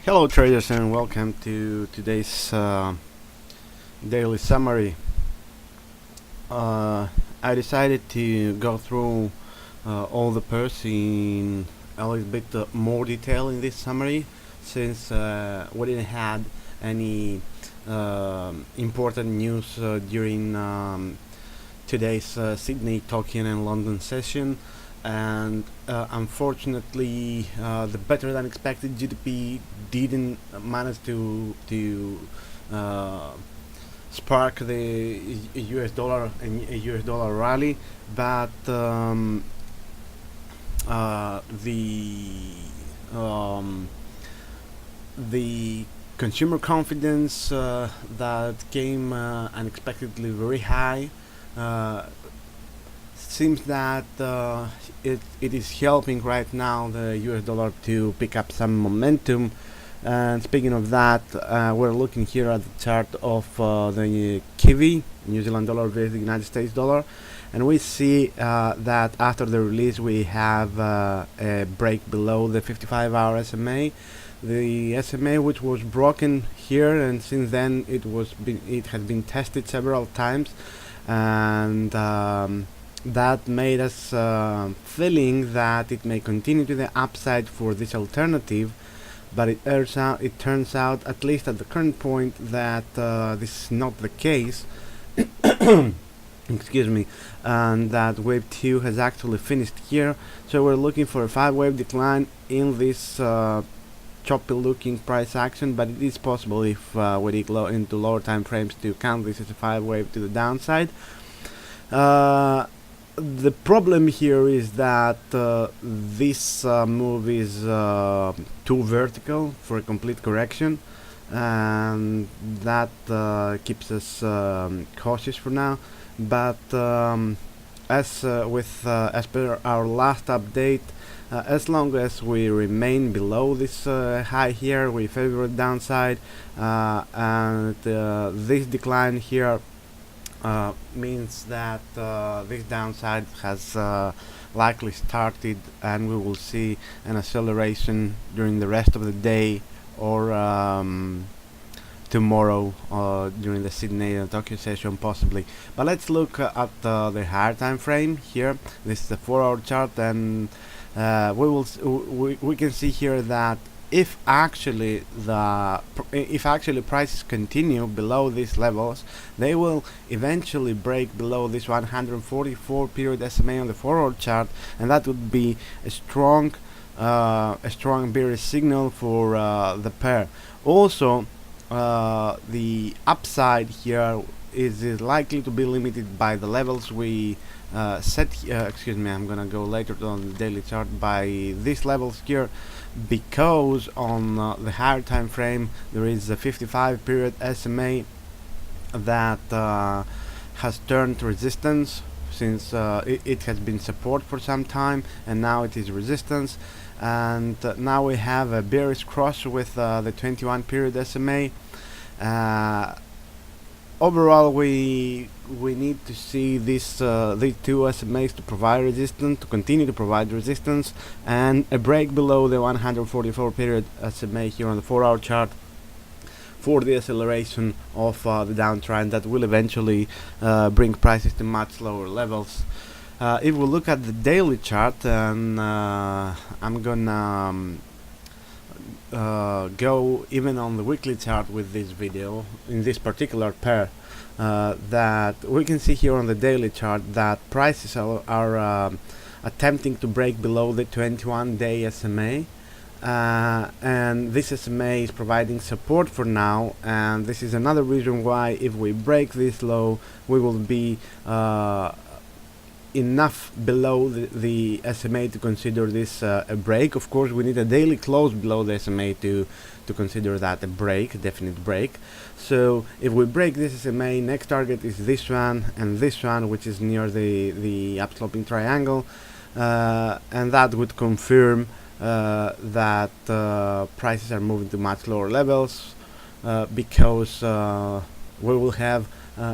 Hello traders, and welcome to today's daily summary. I decided to go through all the pairs in a little bit more detail in this summary, since we didn't had any important news during today's Sydney, Tokyo and London session. And unfortunately, the better than expected GDP didn't manage to spark the US dollar and US dollar rally, but the consumer confidence that came unexpectedly very high seems that it is helping right now the US dollar to pick up some momentum. And speaking of that, we're looking here at the chart of the Kiwi, New Zealand dollar versus the United States dollar, and we see that after the release we have a break below the 55-hour SMA. The SMA, which was broken here, and since then it has been tested several times, and that made us feeling that it may continue to the upside for this alternative, but it turns out, at least at the current point, that this is not the case. Excuse me, and that wave 2 has actually finished here, so we're looking for a 5-wave decline in this choppy looking price action, but it is possible if we dig into lower time frames to count this as a 5-wave to the downside. The problem here is that this move is too vertical for a complete correction, and that keeps us cautious for now. But as per our last update, as long as we remain below this high here, we favor the downside, and this decline here means that this downside has likely started, and we will see an acceleration during the rest of the day or tomorrow during the Sydney and Tokyo session possibly. But let's look at the higher time frame here. This is the 4-hour chart, and we can see here that if actually prices continue below these levels, they will eventually break below this 144 period SMA on the forward chart, and that would be a strong bearish signal for the pair. Also, the upside here is likely to be limited by the levels we set here. Excuse me, I'm gonna go later on the daily chart by these levels here, because on the higher time frame there is a 55 period SMA that has turned resistance, since it has been support for some time and now it is resistance, and now we have a bearish cross with the 21 period SMA. Overall, we need to see these two SMAs to provide resistance, to continue to provide resistance, and a break below the 144 period SMA here on the 4-hour chart for the acceleration of the downtrend that will eventually bring prices to much lower levels. If we look at the daily chart, and I'm gonna go even on the weekly chart with this video in this particular pair, that we can see here on the daily chart that prices are attempting to break below the 21-day SMA, and this SMA is providing support for now, and this is another reason why if we break this low we will be enough below the SMA to consider this a break. Of course, we need a daily close below the SMA to consider that a definite break. So if we break this SMA, next target is this one and this one, which is near the upsloping triangle, and that would confirm that prices are moving to much lower levels, because we will have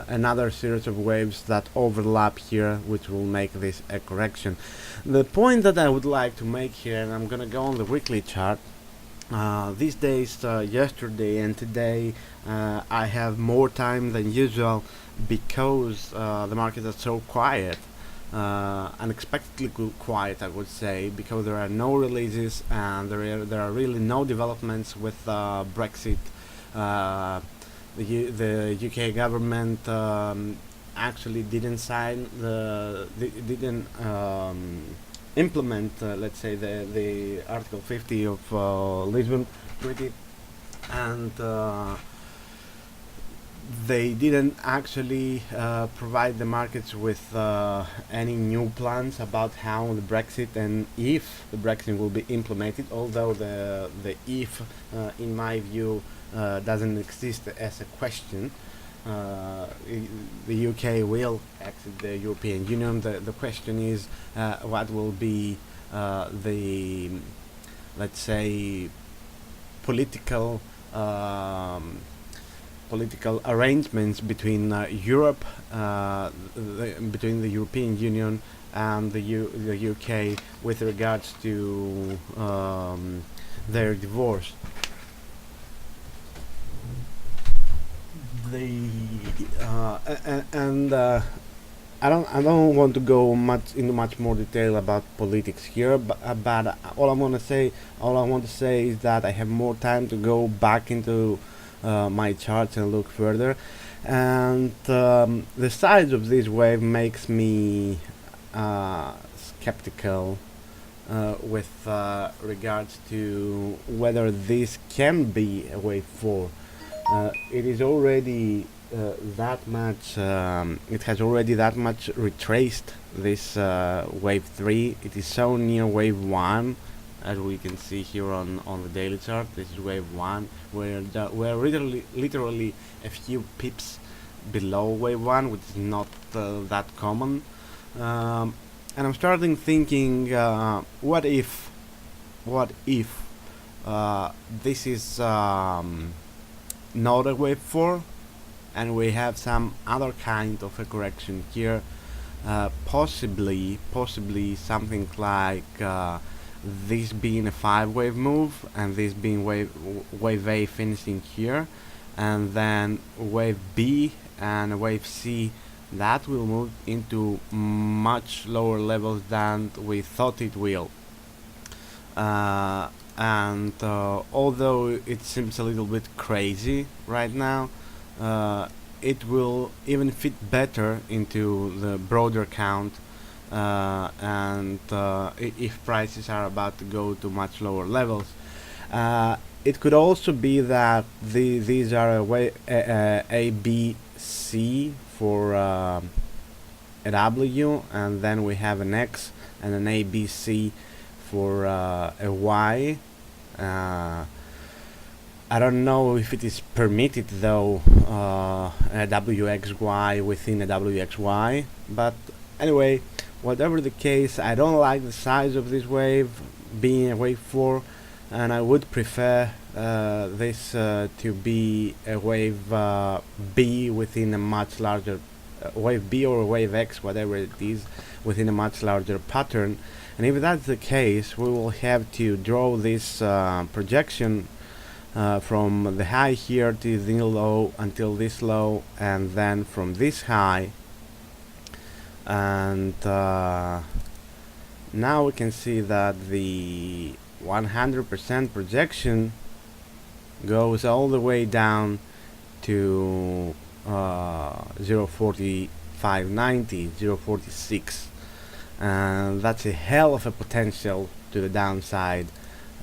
another series of waves that overlap here, which will make this a correction. The point that I would like to make here, and I'm gonna go on the weekly chart, These days, yesterday and today, I have more time than usual because the markets are so quiet, unexpectedly quiet, I would say, because there are no releases and there are really no developments with Brexit. Uh, the UK government actually didn't sign didn't implement, let's say, the Article 50 of Lisbon Treaty, and they didn't actually provide the markets with any new plans about how the Brexit and if the Brexit will be implemented. Although the if, in my view, doesn't exist as a question. The UK will exit the European Union. The question is what will be the, let's say, political political arrangements between Europe, between the European Union and the UK with regards to their divorce. The and I don't want to go much into much more detail about politics here, but all I want to say is that I have more time to go back into my charts and look further, and the size of this wave makes me skeptical with regards to whether this can be a wave 4. It is already that much. It has already that much retraced this wave 3. It is so near wave 1, as we can see here on the daily chart. This is wave 1. We're literally a few pips below wave 1, which is not that common. And I'm starting thinking, what if this is not a wave 4 and we have some other kind of a correction here, possibly something like this being a 5-wave move and this being wave A finishing here, and then wave B and wave C that will move into much lower levels than we thought it will. And although it seems a little bit crazy right now, it will even fit better into the broader count, and if prices are about to go to much lower levels. It could also be that these are a B, C for a W, and then we have an X and an A, B, C for a Y. I don't know if it is permitted though, a WXY within a WXY, but anyway, whatever the case, I don't like the size of this wave being a wave 4, and I would prefer this to be a wave B within a much larger wave B or wave X, whatever it is, within a much larger pattern. And if that's the case, we will have to draw this projection from the high here to the low until this low, and then from this high. And now we can see that the 100% projection goes all the way down to 0.4590, 0.46, and that's a hell of a potential to the downside.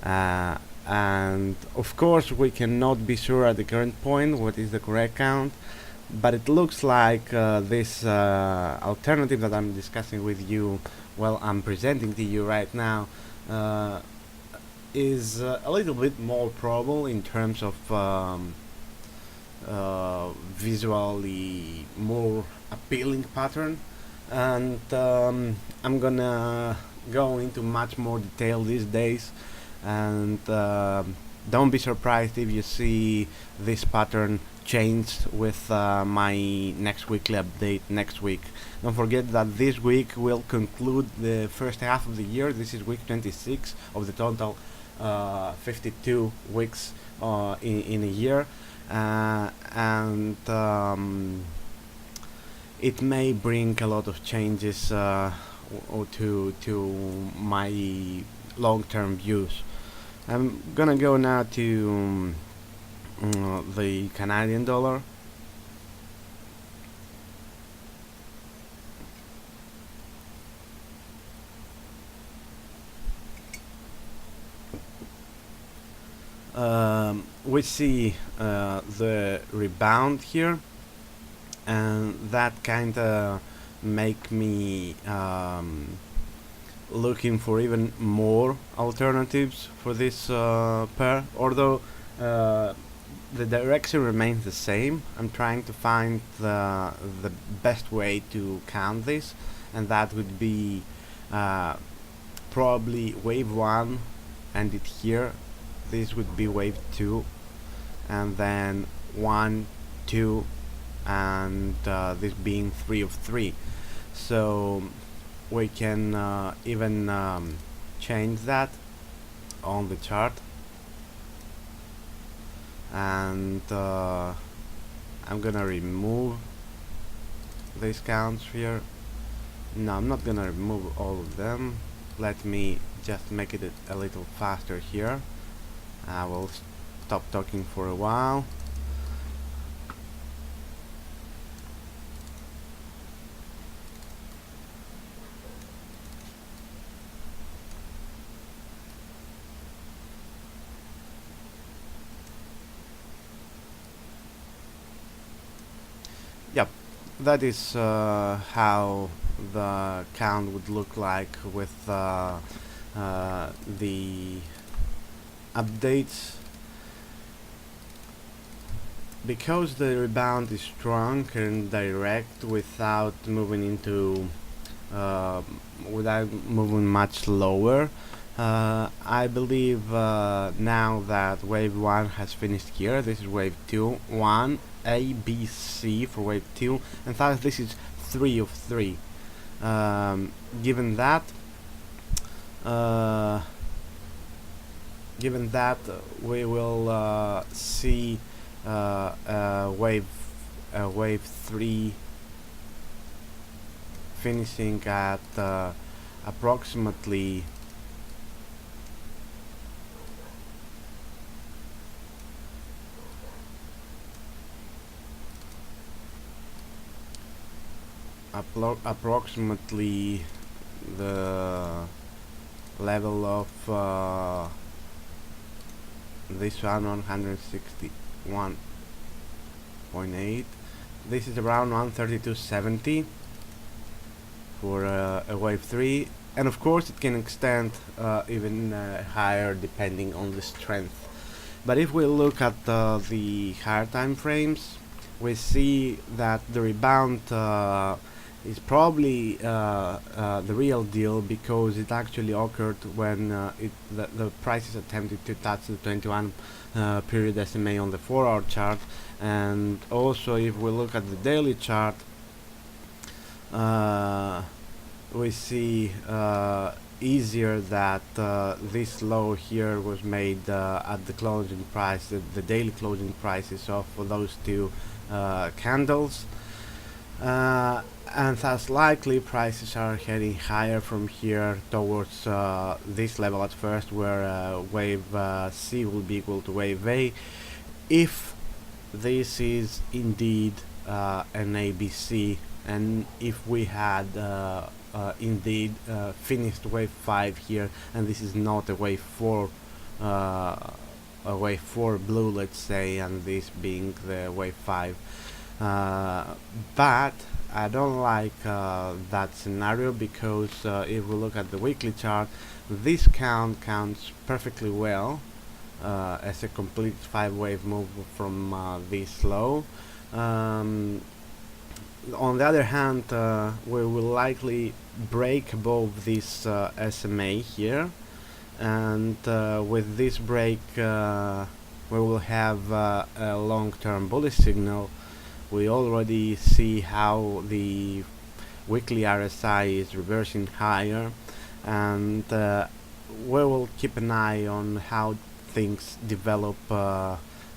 And of course we cannot be sure at the current point what is the correct count, but it looks like this alternative that I'm discussing with you, well, I'm presenting to you right now, is a little bit more probable in terms of visually more appealing pattern. And I'm gonna go into much more detail these days, and don't be surprised if you see this pattern changed with my next weekly update next week. Don't forget that this week will conclude the first half of the year. This is week 26 of the total 52 weeks in a year, and it may bring a lot of changes to my long-term views. I'm gonna go now to the Canadian dollar. We see the rebound here, and that kind of make me looking for even more alternatives for this pair, although the direction remains the same. I'm trying to find the best way to count this, and that would be probably wave 1 ended here. This would be wave 2, and then 1, 2, and this being 3 of 3. So we can even change that on the chart, and I'm gonna remove these counts here. No, I'm not gonna remove all of them. Let me just make it a little faster here. I will stop talking for a while. Yep, that is how the count would look like with the updates. Because the rebound is strong and direct without moving into without moving much lower, I believe now that wave 1 has finished here. This is wave 2, 1 A, B, C for wave 2, and thus this is 3 of 3. Given that we will see wave 3 finishing at approximately the level of this one, 161.8. This is around 132.70 for a wave 3, and of course it can extend even higher depending on the strength. But if we look at the higher time frames, we see that the rebound is probably the real deal, because it actually occurred when the prices attempted to touch the 21 period SMA on the 4-hour chart. And also if we look at the daily chart, we see easier that this low here was made at the closing price, the daily closing prices of those two candles, and thus likely prices are heading higher from here towards this level at first, where wave C will be equal to wave A, if this is indeed an ABC, and if we had indeed finished wave 5 here, and this is not a wave 4 blue, let's say, and this being the wave 5. But I don't like that scenario, because if we look at the weekly chart, this counts perfectly well as a complete 5-wave move from this low. On the other hand, we will likely break above this SMA here, and with this break we will have a long-term bullish signal. We already see how the weekly RSI is reversing higher, and we will keep an eye on how things develop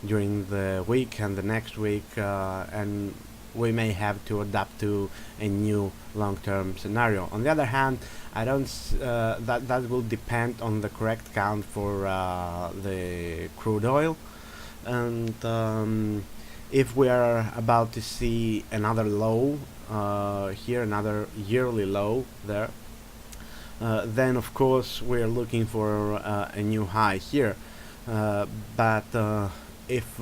during the week and the next week, and we may have to adapt to a new long-term scenario. On the other hand, I don't that will depend on the correct count for the crude oil, and if we are about to see another low here, another yearly low there, then of course we're looking for a new high here. But if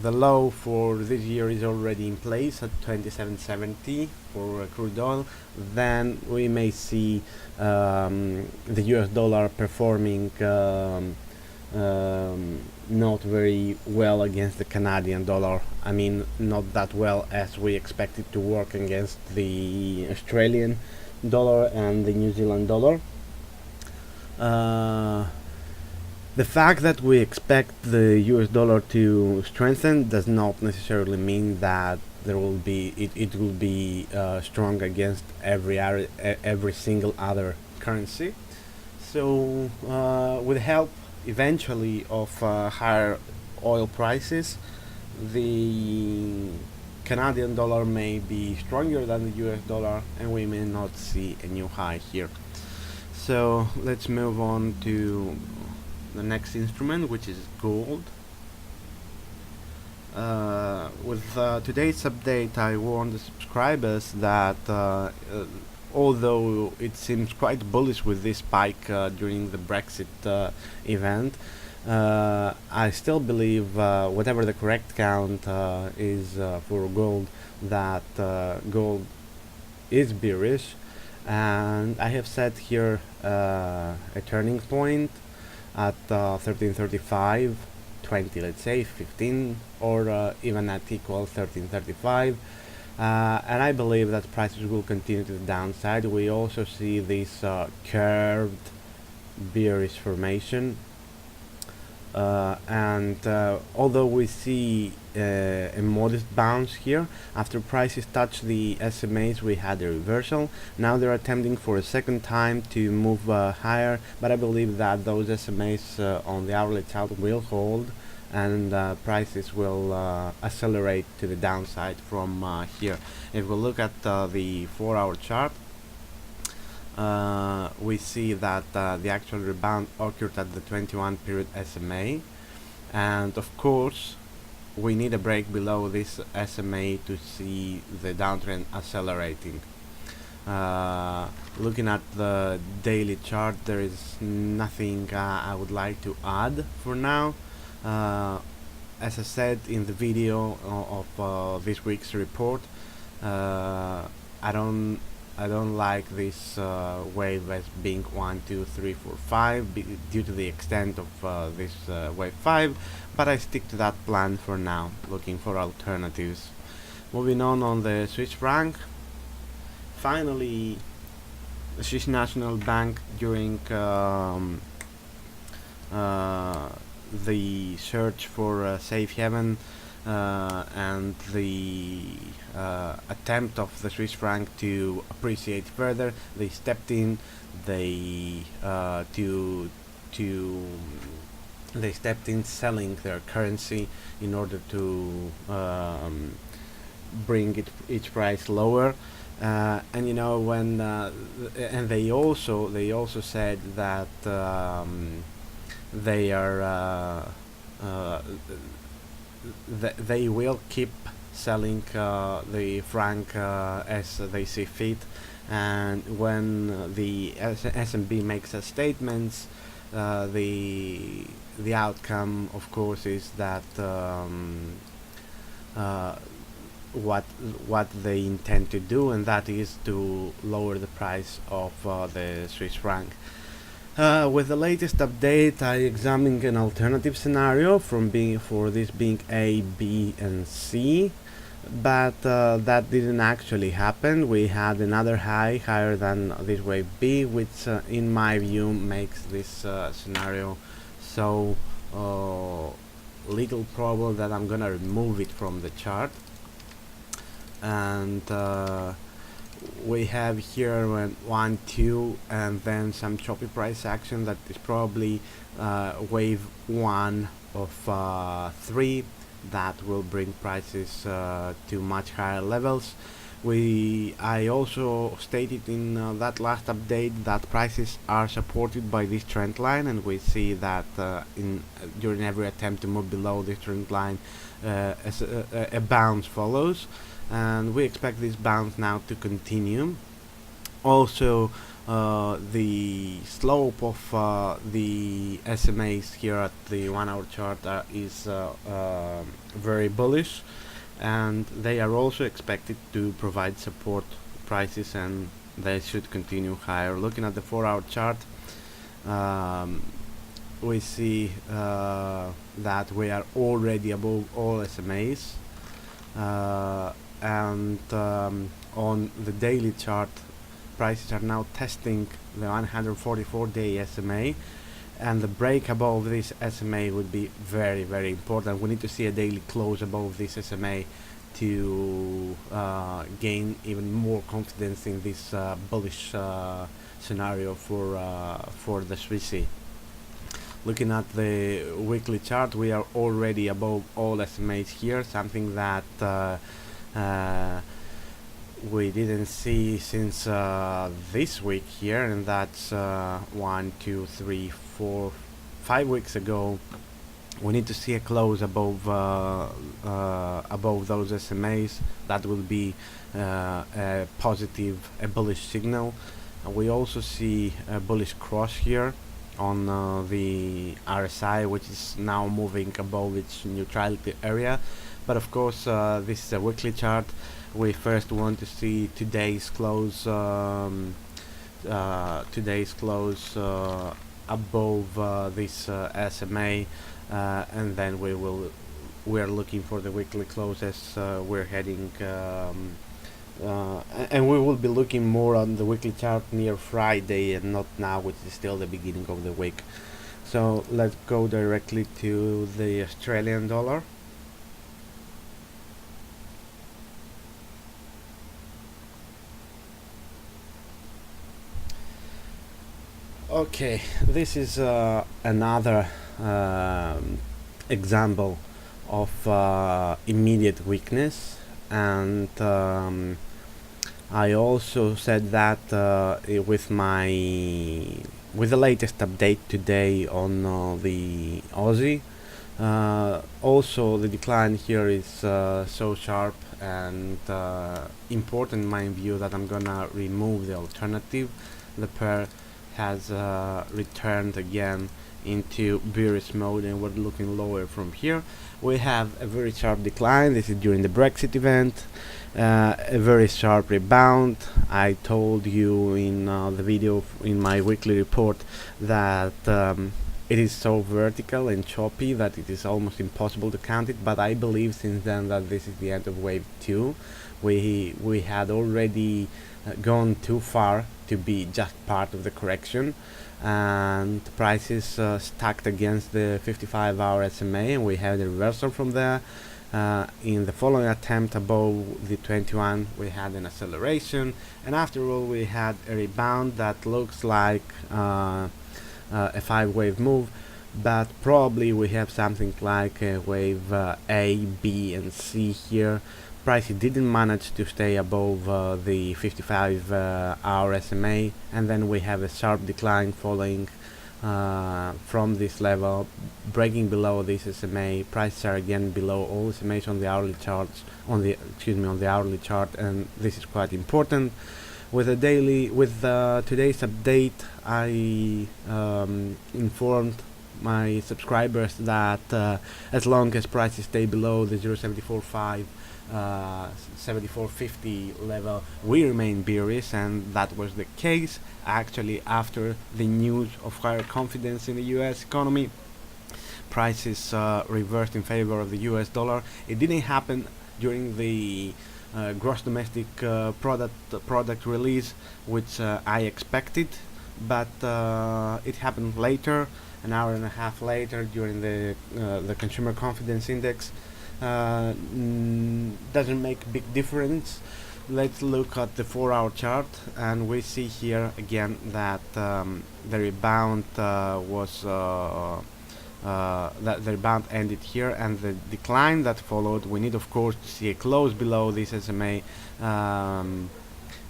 the low for this year is already in place at 27.70 for crude oil, then we may see the US dollar performing not very well against the Canadian dollar. I mean, not that well as we expect it to work against the Australian dollar and the New Zealand dollar. The fact that we expect the US dollar to strengthen does not necessarily mean that there will be it will be strong against every single other currency. So with help eventually of higher oil prices, the Canadian dollar may be stronger than the US dollar, and we may not see a new high here. So let's move on to the next instrument, which is gold. With today's update, I warned the subscribers that although it seems quite bullish with this spike during the Brexit event, I still believe, whatever the correct count is for gold, that gold is bearish, and I have set here a turning point at 1335.20, let's say 15, or even at equal 1335. And I believe that prices will continue to the downside. We also see this curved bearish formation, and although we see a modest bounce here, after prices touch the SMAs we had a reversal. Now they're attempting for a second time to move higher, but I believe that those SMAs on the hourly chart will hold, and prices will accelerate to the downside from here. If we look at the 4-hour chart, we see that the actual rebound occurred at the 21 period SMA, and of course we need a break below this SMA to see the downtrend accelerating. Looking at the daily chart, there is nothing I would like to add for now. As I said in the video of this week's report, I don't like this wave as being 1, 2, 3, 4, 5 due to the extent of this wave 5, but I stick to that plan for now, looking for alternatives. Moving on the Swiss franc. Finally, the Swiss National Bank, during the search for a safe haven and the attempt of the Swiss franc to appreciate further, they stepped in. They stepped in selling their currency in order to bring its price lower. And you know, when and they also said that they are they will keep selling the franc as they see fit, and when the SNB makes a statements, the outcome of course is that what they intend to do, and that is to lower the price of the Swiss franc. With the latest update, I examined an alternative scenario for this being A, B, and C, but that didn't actually happen. We had another high higher than this wave B, which in my view makes this scenario so little probable that I'm gonna remove it from the chart. And we have here 1, 2, and then some choppy price action that is probably wave 1 of 3 that will bring prices to much higher levels. I also stated in that last update that prices are supported by this trend line, and we see that during every attempt to move below this trend line, as a bounce follows, and we expect this bounce now to continue. Also, the slope of the SMAs here at the 1 hour chart is very bullish, and they are also expected to provide support prices, and they should continue higher. Looking at the 4 hour chart, we see that we are already above all SMAs, and on the daily chart, prices are now testing the 144-day SMA, and the break above this SMA would be very, very important. We need to see a daily close above this SMA to gain even more confidence in this bullish scenario for the Swissy. Looking at the weekly chart, we are already above all SMAs here, something that we didn't see since this week here, and that's 1, 2, 3, 4, 5 weeks ago. We need to see a close above those SMAs. That will be a positive, a bullish signal. We also see a bullish cross here on the RSI, which is now moving above its neutrality area. But of course, this is a weekly chart. We first want to see today's close above this SMA, and then we're looking for the weekly close as we're heading, and we will be looking more on the weekly chart near Friday and not now, which is still the beginning of the week. So let's go directly to the Australian dollar. Okay, this is another example of immediate weakness, and I also said that with the latest update today on the Aussie. Also, the decline here is so sharp and important in my view that I'm gonna remove the alternative. The pair has returned again into bearish mode, and we're looking lower from here. We have a very sharp decline. This is during the Brexit event, a very sharp rebound. I told you in the video in my weekly report that it is so vertical and choppy that it is almost impossible to count it, but I believe since then that this is the end of wave 2. We had already gone too far to be just part of the correction, and prices stacked against the 55-hour SMA, and we had a reversal from there. In the following attempt above the 21, we had an acceleration, and after all we had a rebound that looks like a 5-wave move, but probably we have something like a wave A, B and C here. Price didn't manage to stay above the 55-hour SMA, and then we have a sharp decline following from this level, breaking below this SMA. Prices are again below all SMAs on the hourly charts, on the hourly chart, and this is quite important. With today's update, I informed my subscribers that as long as prices stay below the 0.745 74.50 level, we remain bearish, and that was the case. Actually, after the news of higher confidence in the US economy, prices reversed in favor of the US dollar. It didn't happen during the gross domestic product release, which I expected, but it happened later, an hour and a half later, during the consumer confidence index. Doesn't make a big difference. let's look at the 4-hour chart, and we see here again that the rebound that the rebound ended here, and the decline that followed. We need, of course, to see a close below this SMA.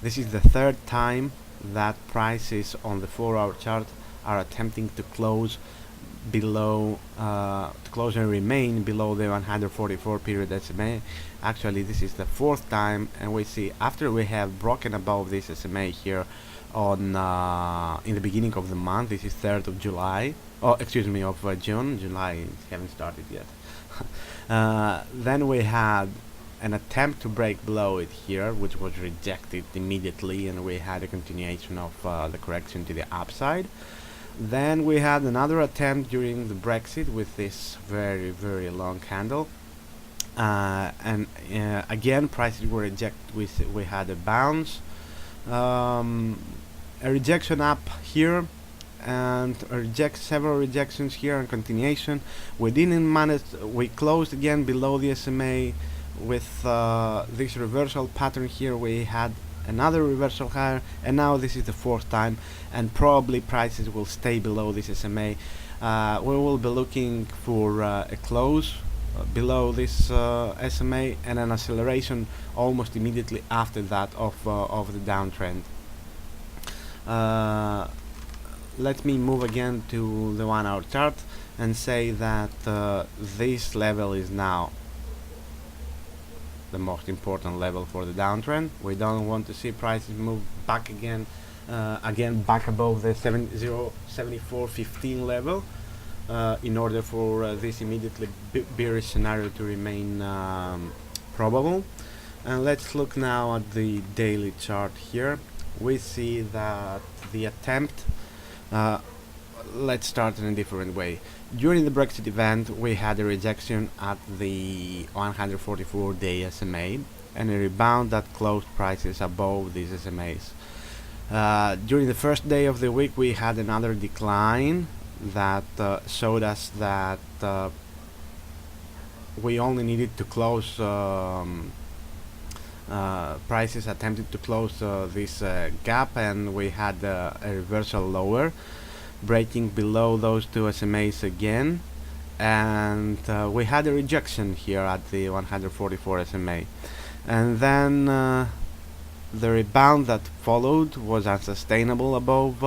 This is the third time that prices on the 4-hour chart are attempting to close below, to close and remain below the 144 period SMA. Actually, this is the fourth time, and we see after we have broken above this SMA here on in the beginning of the month. This is 3rd of July. Oh, excuse me, of June. July haven't started yet. Then we had an attempt to break below it here, which was rejected immediately, and we had a continuation of the correction to the upside. Then we had another attempt during the Brexit with this very, very long candle, and again prices were rejected. We had a bounce, a rejection up here, and several rejections here, and continuation. We didn't manage. We closed again below the SMA with this reversal pattern here. We had another reversal higher, and now this is the fourth time, and probably prices will stay below this SMA. We will be looking for a close below this SMA, and an acceleration almost immediately after that of the downtrend. Let me move again to the 1-hour chart and say that this level is now the most important level for the downtrend. We don't want to see prices move back again back above the 74.15 level in order for this immediately bearish scenario to remain probable. And let's look now at the daily chart here. We see that the attempt, let's start in a different way. During the Brexit event, we had a rejection at the 144-day SMA, and a rebound that closed prices above these SMAs. During the first day of the week, we had another decline that showed us that we only needed to close, prices attempted to close this gap, and we had a reversal lower, breaking below those two SMAs again, and we had a rejection here at the 144 SMA, and then the rebound that followed was unsustainable above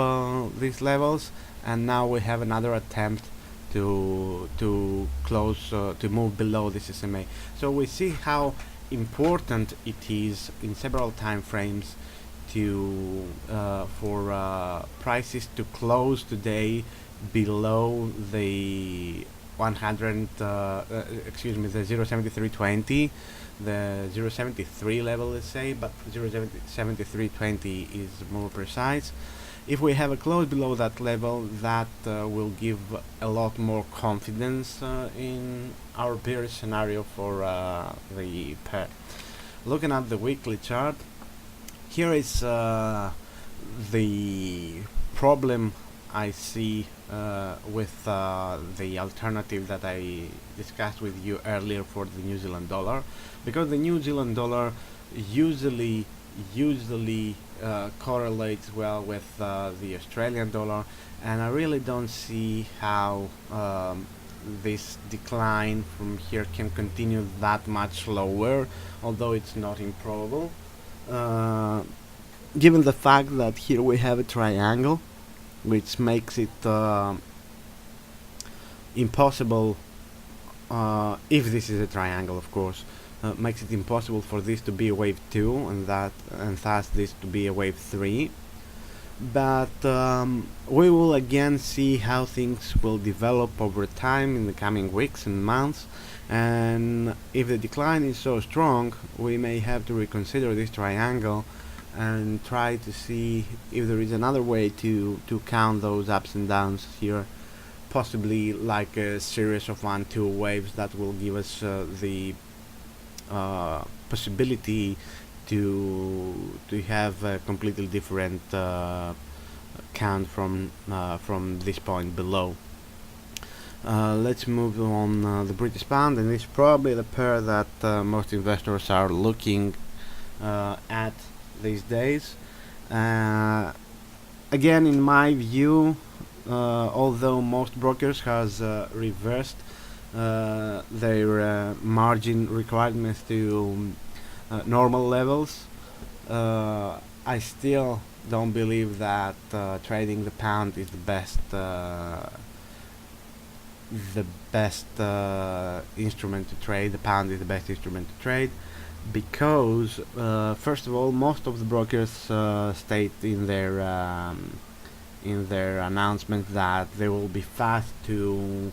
these levels, and now we have another attempt to close, to move below this SMA. So we see how important it is in several time frames to for prices to close today below the 100 excuse me, the 0.7320, the 0.73 level, let's say, but 0.7320 is more precise. If we have a close below that level, that will give a lot more confidence in our bearish scenario for the pair. Looking at the weekly chart, here is the problem I see with the alternative that I discussed with you earlier for the New Zealand dollar, because the New Zealand dollar usually correlates well with the Australian dollar, and I really don't see how this decline from here can continue that much lower, although it's not improbable, given the fact that here we have a triangle, which makes it impossible, if this is a triangle, of course, makes it impossible for this to be a wave 2 and thus this to be a wave 3. But we will again see how things will develop over time in the coming weeks and months, and if the decline is so strong, we may have to reconsider this triangle and try to see if there is another way to count those ups and downs here, possibly like a series of 1-2 waves that will give us the possibility to have a completely different count from this point below. Let's move on the British pound, and it's probably the pair that most investors are looking at these days. Again, in my view, although most brokers has reversed their margin requirements to normal levels, I still don't believe that trading the pound is the best instrument to trade. The pound is the best instrument to trade because, first of all, most of the brokers state in their announcement that they will be fast to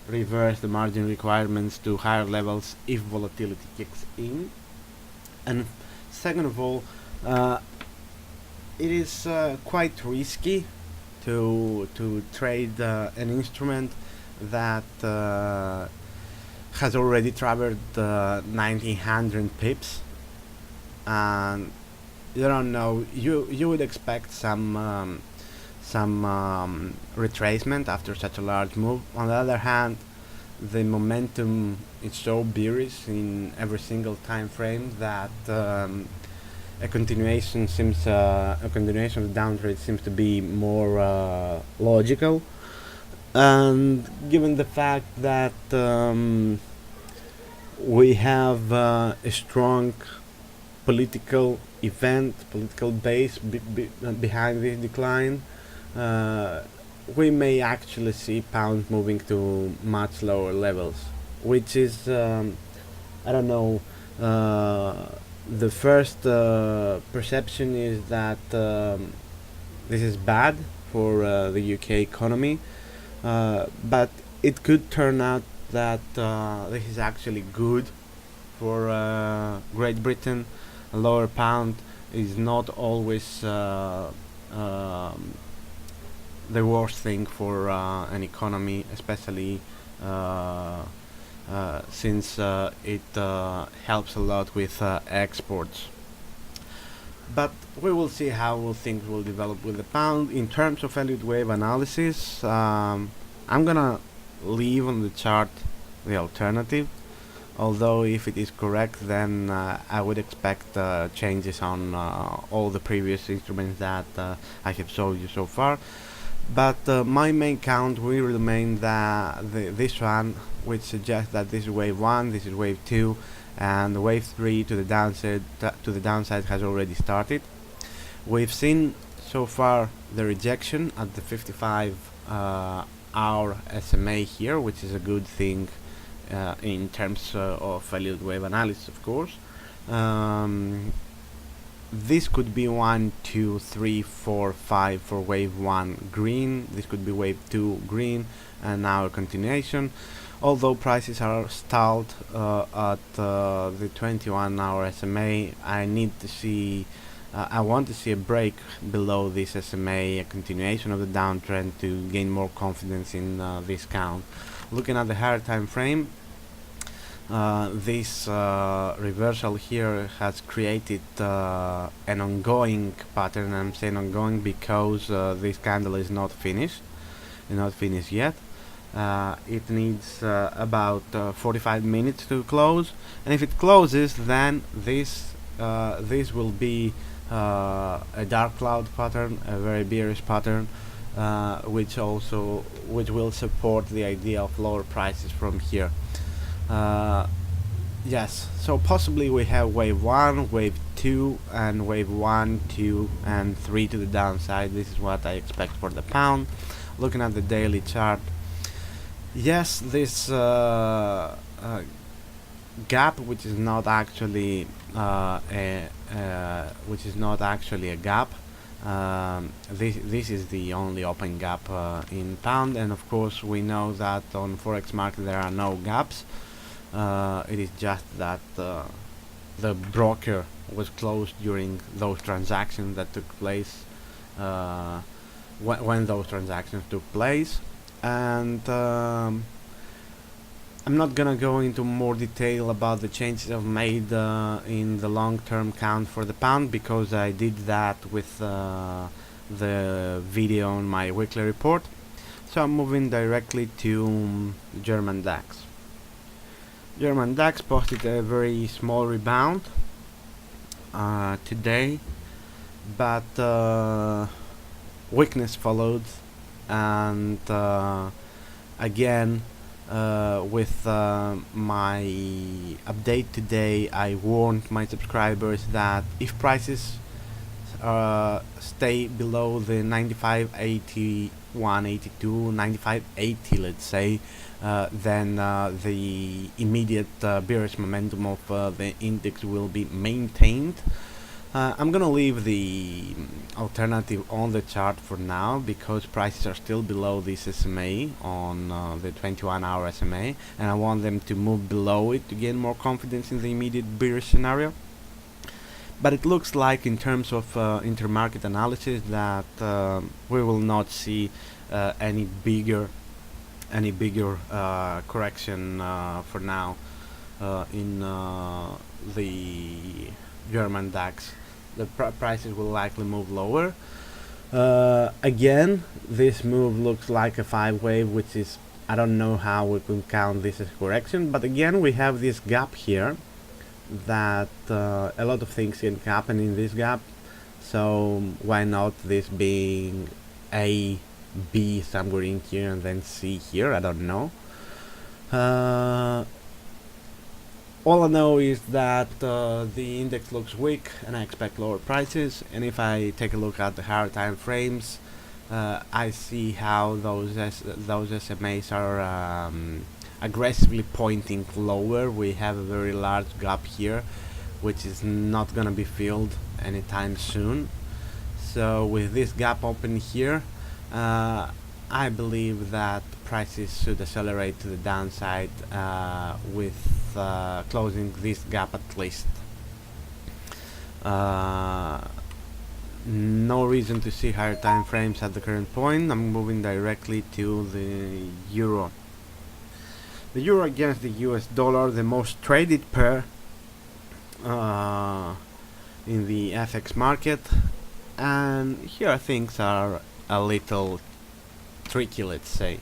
reverse the margin requirements to higher levels if volatility kicks in. And second of all, it is quite risky to trade an instrument that has already traveled 1900 pips, and you don't know. You would expect some retracement after such a large move. On the other hand, the momentum is so bearish in every single time frame that a continuation of the downtrend seems to be more logical. And given the fact that we have a strong political base behind this decline, we may actually see pound moving to much lower levels, which is, I don't know, the first perception is that this is bad for the UK economy, but it could turn out that this is actually good for Great Britain. A lower pound is not always the worst thing for an economy, especially since it helps a lot with exports. But we will see how things will develop with the pound. In terms of Elliott Wave analysis, I'm gonna leave on the chart the alternative, although if it is correct, then I would expect changes on all the previous instruments that I have showed you so far. But my main count will remain this one, which suggests that this is wave 1, this is wave 2, and wave 3 to the downside has already started. We've seen so far the rejection at the 55-hour SMA here, which is a good thing in terms of Elliott Wave analysis, of course. This could be 1, 2, 3, 4, 5 for wave 1 green. This could be wave 2 green, and now a continuation. Although prices are stalled at the 21-hour SMA, I want to see a break below this SMA, a continuation of the downtrend to gain more confidence in this count. Looking at the higher time frame, this reversal here has created an ongoing pattern. I'm saying ongoing because this candle is not finished yet. It needs about 45 minutes to close, and if it closes, then this will be a dark cloud pattern, a very bearish pattern, which will support the idea of lower prices from here. Yes, so possibly we have wave 1, wave 2, and wave 1, 2, and 3 to the downside. This is what I expect for the pound. Looking at the daily chart, yes, this gap, which is not actually a gap. This is the only open gap in pound, and of course we know that on forex market there are no gaps. It is just that the broker was closed during those transactions that took place when those transactions took place, and I'm not gonna go into more detail about the changes I've made in the long-term count for the pound, because I did that with the video on my weekly report. So I'm moving directly to German DAX. German DAX posted a very small rebound today, but weakness followed, and again, with my update today, I warned my subscribers that if prices stay below the 95, 81, 82, 95, 80, let's say, then the immediate bearish momentum of the index will be maintained. I'm gonna leave the alternative on the chart for now because prices are still below this SMA on the 21-hour SMA, and I want them to move below it to gain more confidence in the immediate bearish scenario. But it looks like, in terms of intermarket analysis, that we will not see any bigger correction for now in the German DAX. The prices will likely move lower. Again, this move looks like a 5-wave, which is, I don't know how we can count this as correction, but again we have this gap here that a lot of things can happen in this gap, so why not this being A, B somewhere in here and then C here, I don't know. All I know is that the index looks weak and I expect lower prices, and if I take a look at the higher time frames, I see how those SMAs are aggressively pointing lower. We have a very large gap here which is not gonna be filled anytime soon, so with this gap open here, I believe that prices should accelerate to the downside with closing this gap at least. No reason to see higher time frames at the current point. I'm moving directly to the euro. The euro against the US dollar, the most traded pair in the FX market, and here things are a little tricky, let's say.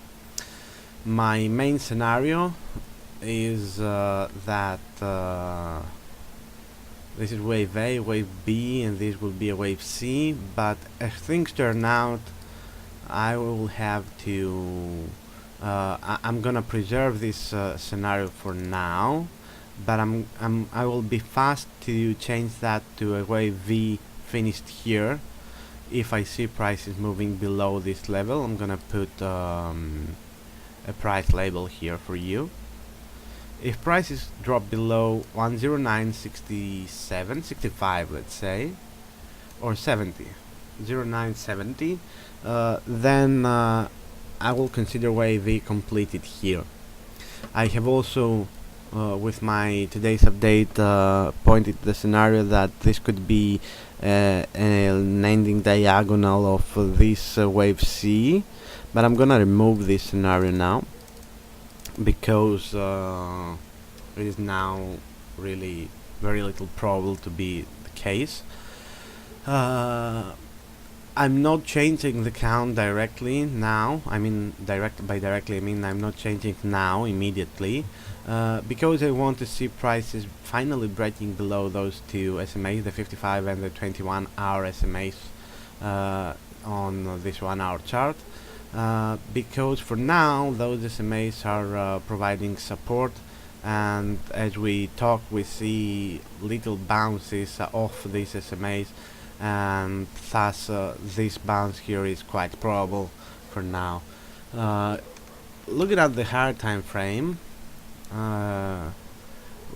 My main scenario is that this is wave A, wave B, and this will be a wave C, but as things turn out, I will have to I'm gonna preserve this scenario for now, but I will be fast to change that to a wave V finished here. If I see prices moving below this level, I'm gonna put a price label here for you. If prices drop below 109.67, 65, let's say, or 70, 0970, then I will consider wave V completed here. I have also, with my today's update, pointed the scenario that this could be an ending diagonal of this wave C, but I'm gonna remove this scenario now because it is now really very little probable to be the case. I'm not changing the count directly now. I mean, directly I mean I'm not changing now immediately, because I want to see prices finally breaking below those two SMAs, the 55 and the 21-hour SMAs on this 1-hour chart, because for now those SMAs are providing support, and as we talk we see little bounces off these SMAs, and thus this bounce here is quite probable for now. Looking at the higher time frame,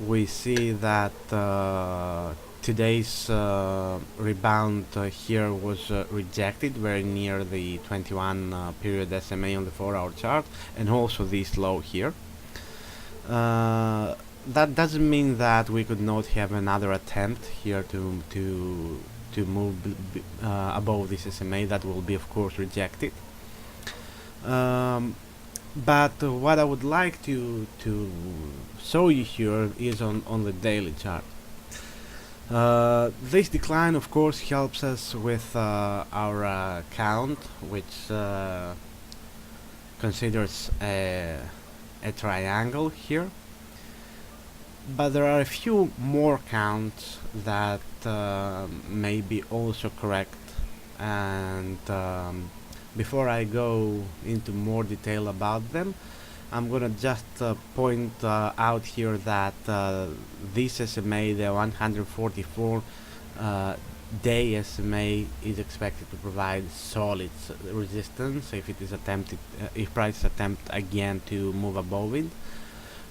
we see that today's rebound here was rejected very near the 21 period SMA on the 4-hour chart, and also this low here. That doesn't mean that we could not have another attempt here to move above this SMA. That will be of course rejected. But what I would like to show you here is on the daily chart. This decline of course helps us with our count, which considers a triangle here. but there are a few more counts that may be also correct, and before I go into more detail about them, I'm gonna just point out here that this SMA, the 144 day SMA, is expected to provide solid resistance if it is attempted, if prices attempt again to move above it.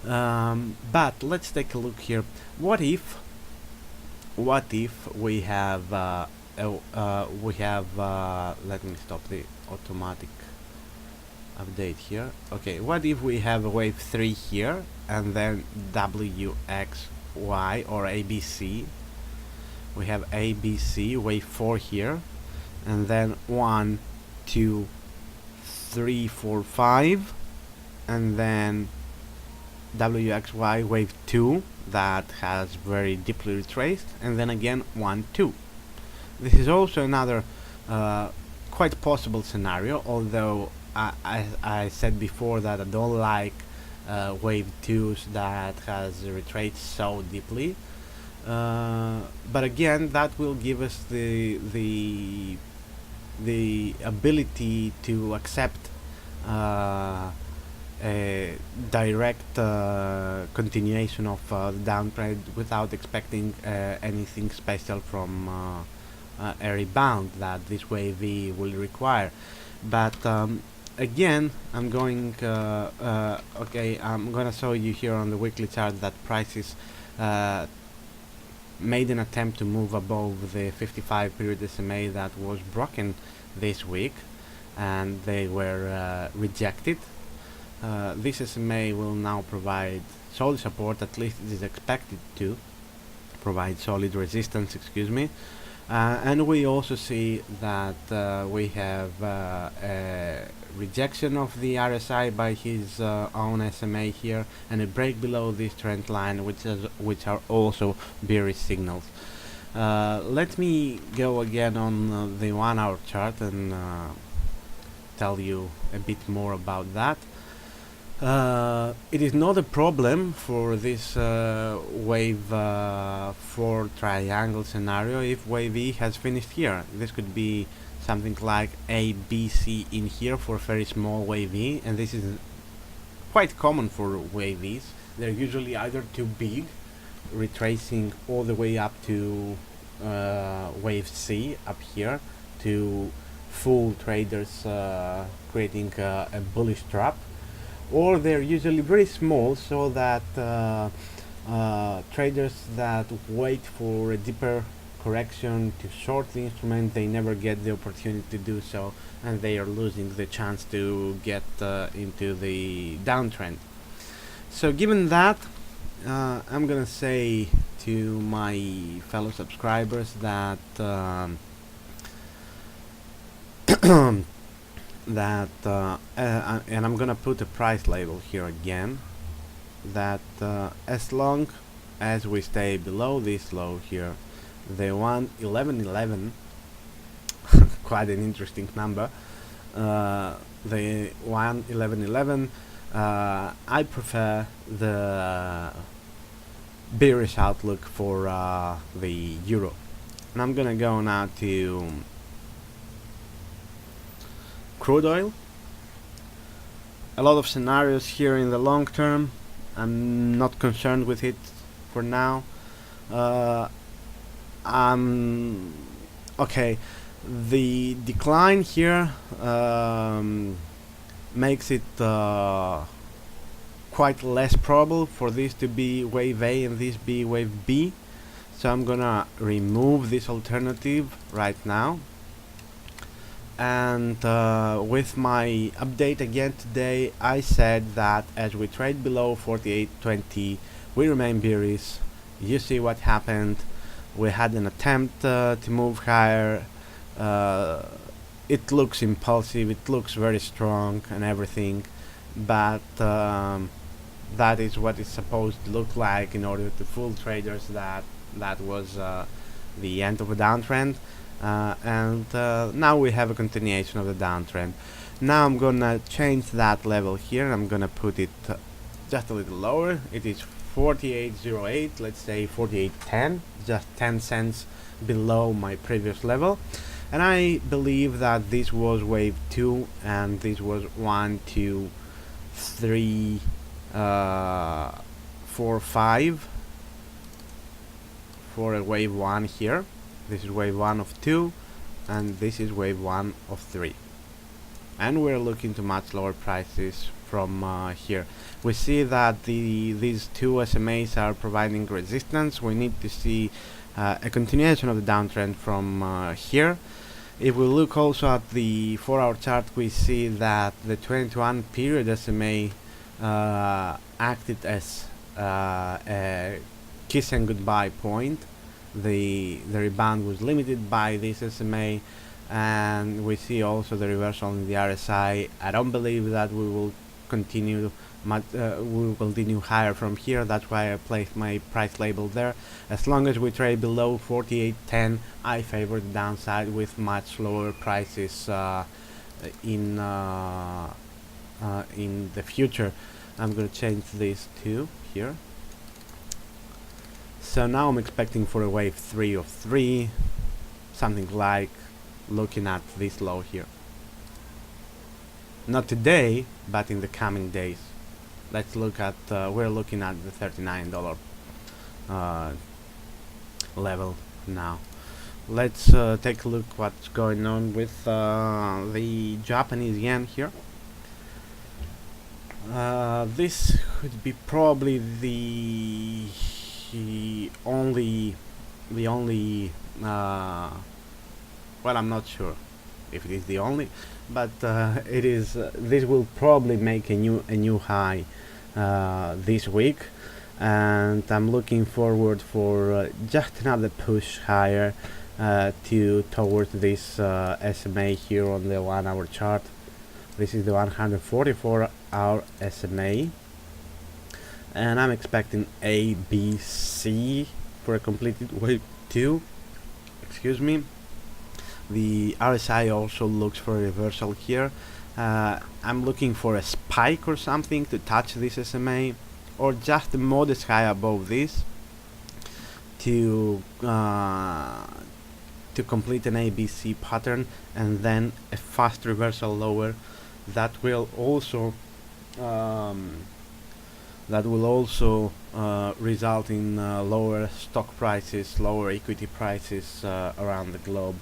But let's take a look here. What if we have let me stop the automatic update here. Okay, what if we have a wave 3 here and then WXY or ABC? We have ABC, wave 4 here, and then 1, 2, 3, 4, 5, and then WXY wave 2 that has very deeply retraced, and then again 1, 2. This is also another quite possible scenario, although I said before that I don't like wave 2s that has retraced so deeply. But again, that will give us the ability to accept a direct continuation of the downtrend without expecting anything special from a rebound that this wave V will require. But again, I'm going I'm gonna show you here on the weekly chart that prices made an attempt to move above the 55 period SMA that was broken this week, and they were rejected. This SMA will now provide solid support, at least it is expected to provide solid resistance, excuse me. And we also see that we have a rejection of the RSI by his own SMA here, and a break below this trend line, which are also bearish signals. Let me go again on the 1 hour chart and tell you a bit more about that. It is not a problem for this wave 4 triangle scenario if wave E has finished here. This could be something like A, B, C in here for very small wave E, and this is quite common for wave E's. They're usually either too big, retracing all the way up to wave C up here, to full traders creating a bullish trap, or they're usually very small, so that traders that wait for a deeper correction to short the instrument, they never get the opportunity to do so, and they are losing the chance to get into the downtrend. So given that, I'm gonna say to my fellow subscribers that and I'm gonna put a price label here again, that as long as we stay below this low here, the 11111, quite an interesting number, the 11111, I prefer the bearish outlook for the euro. And I'm gonna go now to crude oil. A lot of scenarios here in the long term. I'm not concerned with it for now. Okay, the decline here makes it quite less probable for this to be wave A and this be wave B, so I'm gonna remove this alternative right now. And with my update again today, I said that as we trade below 48.20, we remain bearish. You see what happened. We had an attempt to move higher. It looks impulsive, it looks very strong and everything, but that is what it's supposed to look like in order to fool traders that was the end of a downtrend. And now we have a continuation of the downtrend. Now I'm gonna change that level here. I'm gonna put it just a little lower. It is 48.08, let's say 48.10, just 10 cents below my previous level. And I believe that this was wave 2 and this was 1, 2, 3, 4, 5 for a wave 1 here. This is wave 1 of 2 and this is wave 1 of 3. And we're looking to much lower prices from here. We see that these two SMAs are providing resistance. We need to see a continuation of the downtrend from here. If we look also at the 4-hour chart, we see that the 21 period SMA acted as a kiss and goodbye point. The rebound was limited by this SMA, and we see also the reversal in the RSI. I don't believe that we will continue higher from here. That's why I placed my price label there. As long as we trade below 48.10, I favor the downside with much lower prices in the future. I'm going to change this to here. So now I'm expecting for a wave 3 of 3, something like looking at this low here. Not today, but in the coming days. Let's look at, we're looking at the $39 level now. Let's take a look what's going on with the Japanese yen here. This could be probably the only well, I'm not sure if it is the only, but it is. This will probably make a new high this week, and I'm looking forward for just another push higher towards this SMA here on the 1-hour chart. This is the 144-hour SMA, and I'm expecting A, B, C for a completed wave 2. Excuse me. The RSI also looks for a reversal here. I'm looking for a spike or something to touch this SMA, or just a modest high above this to complete an ABC pattern, and then a fast reversal lower that will also result in lower stock prices, lower equity prices around the globe.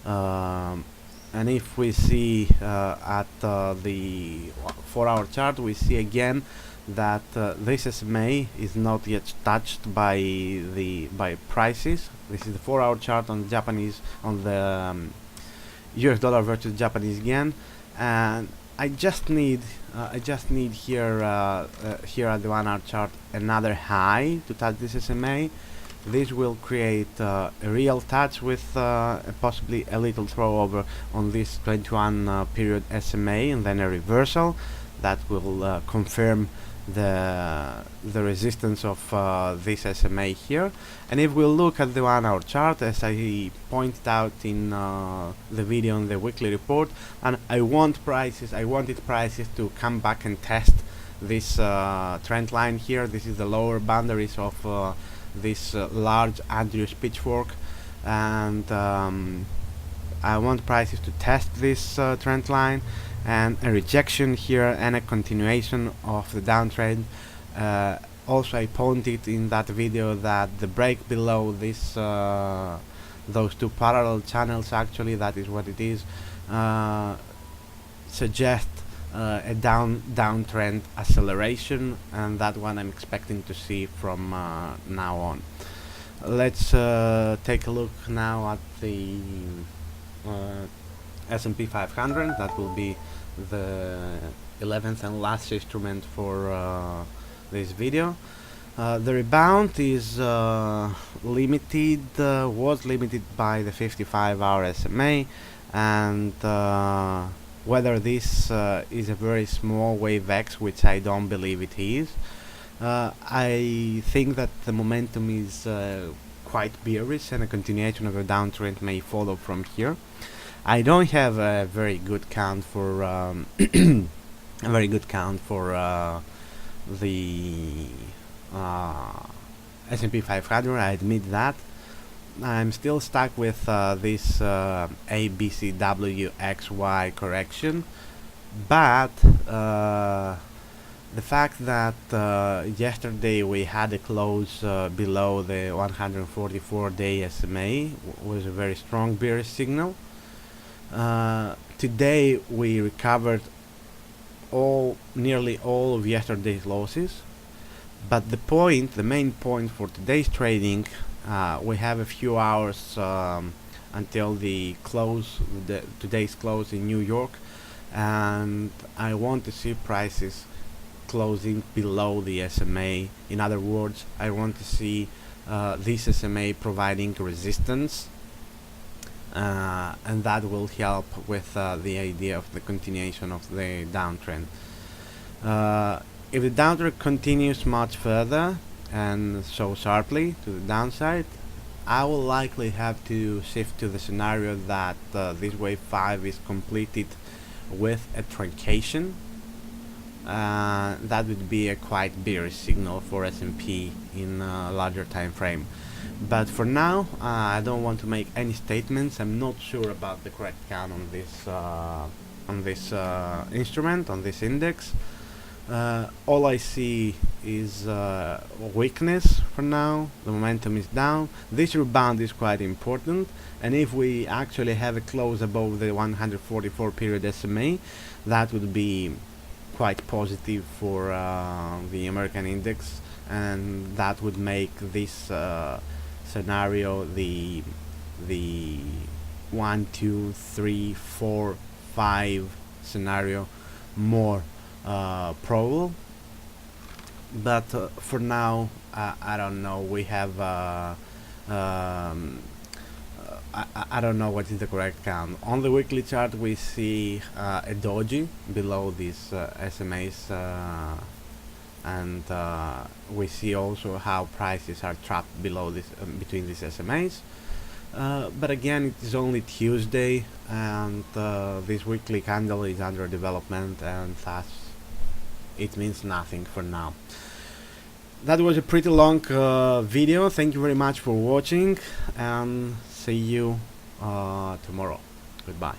And if we see at the 4-hour chart, we see again that this SMA is not yet touched by prices. This is the 4-hour chart on the Japanese, on the US dollar versus Japanese yen, and I just need here here at the 1-hour chart another high to touch this SMA. This will create a real touch with possibly a little throw over on this 21 period SMA, and then a reversal that will confirm the resistance of this SMA here. And if we look at the 1-hour chart, as I pointed out in the video on the weekly report, and I wanted prices to come back and test this trend line here. This is the lower boundaries of this large Andrews pitchfork, and I want prices to test this trend line, and a rejection here and a continuation of the downtrend. Also, I pointed in that video that the break below this those two parallel channels, actually that is what it is, suggest a downtrend acceleration, and that one I'm expecting to see from now on. Let's take a look now at the S&P 500. That will be the 11th and last instrument for this video. The rebound is limited, was limited by the 55-hour SMA, and whether this is a very small wave X, which I don't believe it is. I think that the momentum is quite bearish, and a continuation of a downtrend may follow from here. I don't have a very good count for the S&P 500. I admit that. I'm still stuck with this ABCWXY correction, but the fact that yesterday we had a close below the 144-day SMA was a very strong bearish signal. Today we recovered nearly all of yesterday's losses, but the main point for today's trading, we have a few hours until the today's close in New York, and I want to see prices closing below the SMA. In other words, I want to see this SMA providing resistance, and that will help with the idea of the continuation of the downtrend. If the downtrend continues much further and so sharply to the downside, I will likely have to shift to the scenario that this wave 5 is completed with a truncation. That would be a quite bearish signal for S&P in a larger time frame. But for now, I don't want to make any statements. I'm not sure about the correct count on this instrument, on this index. All I see is weakness for now. The momentum is down. This rebound is quite important, and if we actually have a close above the 144 period SMA, that would be quite positive for the American index, and that would make this scenario the 1, 2, 3, 4, 5 scenario more probable. But for now, I don't know. We have I don't know what is the correct count. On the weekly chart we see a doji below these SMAs, and we see also how prices are trapped below this between these SMAs. But again, it is only Tuesday, and this weekly candle is under development, and thus it means nothing for now. That was a pretty long video. Thank you very much for watching, and see you tomorrow. Goodbye.